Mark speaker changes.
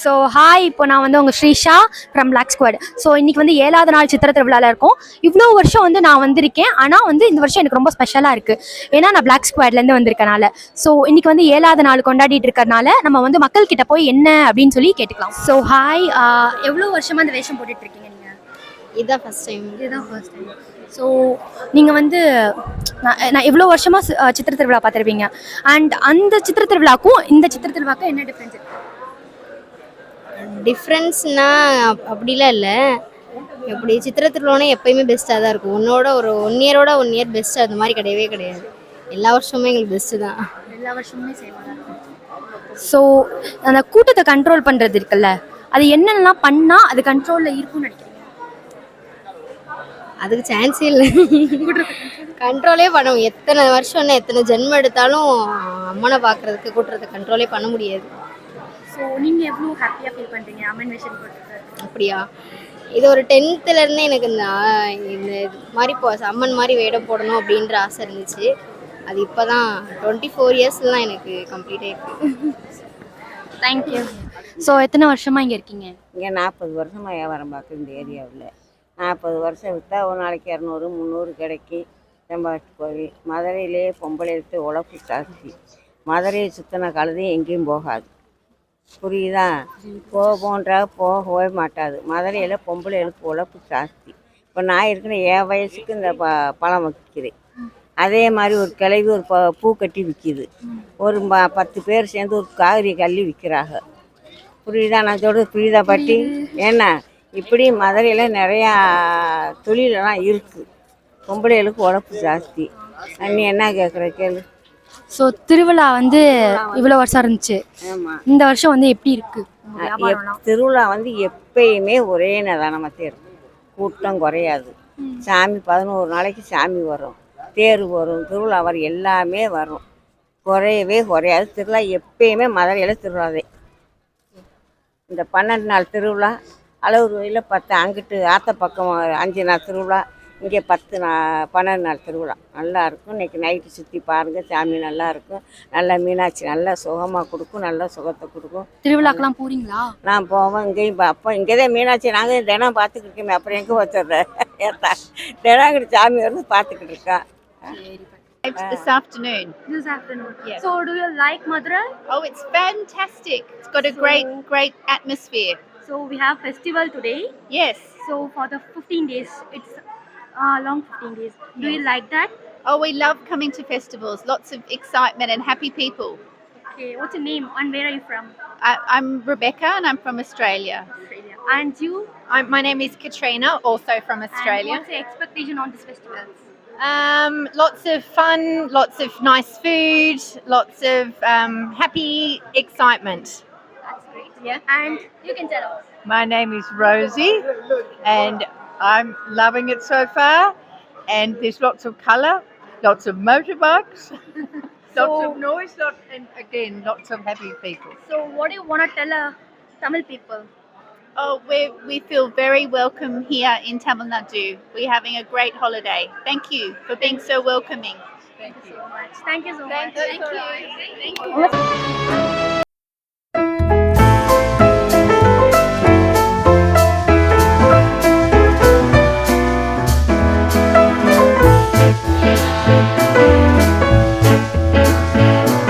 Speaker 1: So hi, இப்போ நான் வந்து உங்கள் Srisha from black squad. So இன்றைக்கி வந்து 7வது நாள் சித்திர திருவிழாவில் இருக்கோம். இவ்வளோ வருஷம் வந்து நான் வந்திருக்கேன், ஆனால் வந்து இந்த வருஷம் எனக்கு ரொம்ப ஸ்பெஷலாக இருக்குது. ஏன்னா நான் பிளாக் ஸ்குவாட்லேருந்து வந்திருக்கனால. ஸோ இன்றைக்கி வந்து 7வது நாள் கொண்டாடிட்டு இருக்கறனால நம்ம வந்து மக்கள்கிட்ட போய் என்ன அப்படின்னு சொல்லி கேட்டுக்கலாம். ஸோ ஹாய், எவ்வளோ வருஷமாக அந்த வேஷம் போட்டுட்ருக்கீங்க நீங்கள்?
Speaker 2: இதுதான் ஃபர்ஸ்ட் டைம்.
Speaker 1: இதுதான் ஃபர்ஸ்ட் டைம். ஸோ நீங்கள் வந்து நான் எவ்வளோ வருஷமாக சித்திர திருவிழா பார்த்துருப்பீங்க. அண்ட் அந்த சித்திர திருவிழாக்கும் இந்த சித்திர திருவிழாக்கும் என்ன டிஃப்ரென்ஸ் இருக்குது?
Speaker 2: டிஃப்ரென்ஸ்னா அப்படிலாம் இல்லை. எப்படி சித்திர திருவிழானா எப்பயுமே பெஸ்ட்டாக தான் இருக்கும். உன்னோட ஒரு 1 இயரோட 1 இயர் பெஸ்ட்டு அது மாதிரி கிடையவே கிடையாது. எல்லா வருஷமுமே எங்களுக்கு பெஸ்ட்டு தான்.
Speaker 1: எல்லா வருஷமுமே சேமாக இருக்கும். ஸோ அந்த கூட்டத்தை கண்ட்ரோல் பண்ணுறது இருக்குல்ல, அது என்னென்னலாம் பண்ணால் அது கண்ட்ரோலில் இருக்கும்னு நினைக்கிறீங்க?
Speaker 2: அதுக்கு சான்ஸே இல்லை. கண்ட்ரோலே பண்ணவும் எத்தனை வருஷம் எத்தனை ஜென்மம் எடுத்தாலும் அம்மனை பார்க்குறதுக்கு கூட்டுறதை கண்ட்ரோலே பண்ண முடியாது.
Speaker 1: ஸோ நீங்கள் எவ்வளோ ஹாப்பியாக ஃபீல் பண்ணுறீங்க அம்மன் வேஷம் போட்டுருக்கு?
Speaker 2: அப்படியா, இது ஒரு 10th எனக்கு இந்த இது மாதிரி அம்மன் மாதிரி வேடம் போடணும் அப்படின்ற ஆசை இருந்துச்சு. அது இப்போ தான் 24 இயர்ஸ்லாம் எனக்கு கம்ப்ளீட் ஆகிருக்கு.
Speaker 1: தேங்க்யூ. ஸோ எத்தனை வருஷமாக இங்கே இருக்கீங்க?
Speaker 3: இங்கே 40 வருஷமாக வியாபாரம் பார்க்குறேன் இந்த ஏரியாவில். 40 வருஷம் விற்றா ஒரு நாளைக்கு 200 300 கிடைக்கும். செம்பாட்டு கோவில் மதுரையிலே பொம்பளை எடுத்து உழப்பு ஜாஸ்தி. மதுரையை சுற்றின கழுதையும் எங்கேயும் போகாது, புரியுதா? போகன்றா போகவே மாட்டாது. மதுரையில் பொம்பளைகளுக்கு உழப்பு ஜாஸ்தி. இப்போ நான் இருக்கிற என் வயசுக்கு இந்த பழம் விற்கிறேன். அதே மாதிரி ஒரு கிளவி ஒரு பூ கட்டி விற்கிது. ஒரு 10 பேர் சேர்ந்து ஒரு காய்கறி கள்ளி விற்கிறாங்க, புரியுதா? நான் சொல்கிறது புரியுதா பாட்டி? ஏன்னா இப்படி மதுரையில் நிறையா தொழிலெல்லாம் இருக்குது. பொம்பளைகளுக்கு உழப்பு ஜாஸ்தி. நீ என்ன கேட்குற கேளு.
Speaker 1: ஸோ திருவிழா வந்து இவ்வளோ வருஷம் இருந்துச்சு.
Speaker 3: ஆமாம்,
Speaker 1: இந்த வருஷம் வந்து எப்படி இருக்குது?
Speaker 3: திருவிழா வந்து எப்பயுமே ஒரே நிதானமாக இருக்கும். கூட்டம் குறையாது. சாமி 11 நாளைக்கு சாமி வரும், தேர் வரும், திருவிழா வரும், எல்லாமே வரும். குறையவே குறையாது. திருவிழா எப்பயுமே மதுரையில் திருவிழாவே. இந்த 12 நாள் திருவிழா அளவு வயலில் 10, அங்கிட்டு ஆற்ற பக்கம் 5 நாள் திருவிழா, இங்கே 12 நாள் திருவிழா நல்லா இருக்கும். இன்றைக்கி நைட்டு சுற்றி பாருங்கள், சாமி நல்லா இருக்கும். நல்லா மீனாட்சி நல்லா சுகமாக கொடுக்கும், நல்லா சுகத்தை கொடுக்கும்.
Speaker 1: திருவிழாக்கெல்லாம் போகிறீங்களா?
Speaker 3: நான் போவேன், இங்கேயும் பார்ப்போம். இங்கே தான் மீனாட்சி நாங்கள் தினம் பார்த்துக்கிட்டு இருக்கோமே, அப்புறம் எங்கே வச்சுட்றேன்? ஏத்தா தினம் சாமி வந்து பார்த்துக்கிட்டு இருக்கேன்.
Speaker 4: This afternoon.
Speaker 1: This afternoon.
Speaker 4: Yes.
Speaker 1: So do you like Madurai?
Speaker 4: Oh, it's fantastic. It's got a great atmosphere.
Speaker 1: So we have festival today.
Speaker 4: Yes.
Speaker 1: So for the 15 days, it's long 15 days. Do you like that?
Speaker 4: Oh, we love coming to festivals. Lots of excitement and happy people.
Speaker 1: Okay, what's your name and where are you from?
Speaker 4: I'm Rebecca and I'm from Australia.
Speaker 1: Australia. And you?
Speaker 4: My name is Katrina, also from Australia.
Speaker 1: And what's your expectation on this festival?
Speaker 4: Lots of fun, lots of nice food, lots of happy excitement.
Speaker 1: That's great.
Speaker 4: Yeah.
Speaker 1: And you can tell us.
Speaker 5: My name is Rosie and I'm loving it so far, and there's lots of colour, lots of motorbikes, lots of noise, and again lots of happy people.
Speaker 1: So what do you want to tell Tamil people?
Speaker 4: Oh, we feel very welcome here in Tamil Nadu. We're having a great holiday. Thank you for being so welcoming.
Speaker 1: Thank you so much. Thank you so much.
Speaker 4: Thank you. Thank you.